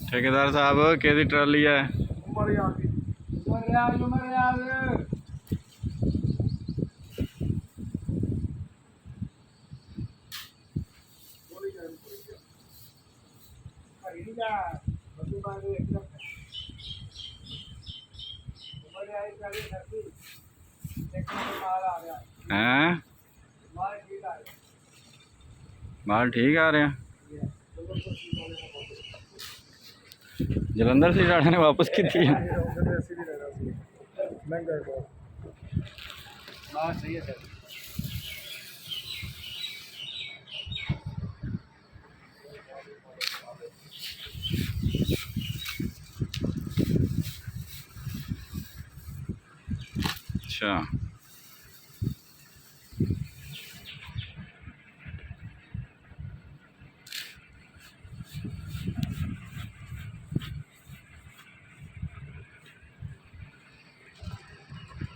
ठेकेदार साहब कि ट्राली है? हैं माल ठीक आ रहा? जलंधर से वाले ने वापस की थी। अच्छा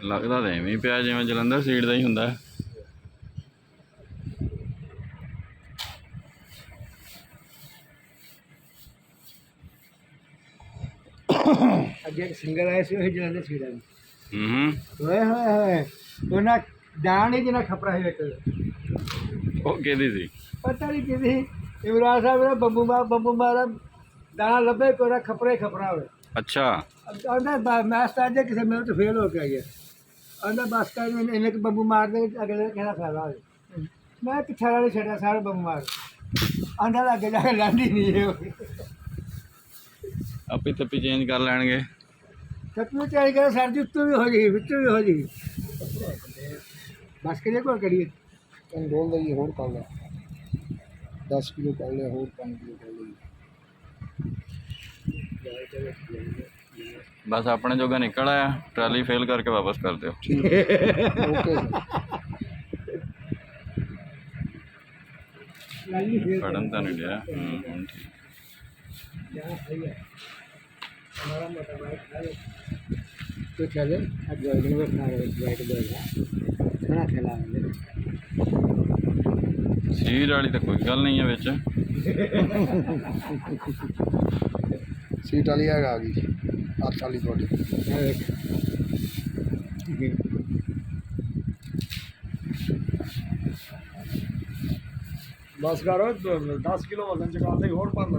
लगता तो इवें ही पिया जिवें जलंधर सीट का ही हुंदा है। अगे सिंगर आए से वही जलंधर सीट आई। होए होए तो ना जान ही जिना खपरा है एक वो केदी सी? पता नहीं किसी इमरान साहब ने बम्बू मारा दाना लबे कोरा खपरे खपरा हुए। अच्छा अंदर मैच आज किसी में तो फेल हो गया ये अंदर बस का इन्हें बम्बू मार दे अगले कहना फैला है मैं पिछड़ा नहीं छड़ा सारे बम्बू मार अंदर आगे जाके लैंडी नहीं है आपी तप्पी चेंज कर लैणगे। सतवें चाहिए कर सर जी उत्तों भी हो जाएगी बिच्चों भी हो जाएगी बस के लिए कौन करिए बोल दइए होर कर ले 10 किलो कर ले होर 5 किलो कर ले बस अपने जोगा निकल आया ट्राली फेल करके वापस कर दो। ओके पढ़न तो नहीं दिया ठीक। हमारा मोटा भाई तो चले अब जोइंग में खा रहे बैठ गया खाना खिला सीट वाली तो कोई गल नहीं है विच। सीट वाली है आ गई 8 वाली थोड़ी बस करो 10 किलो वजन चका दे और 15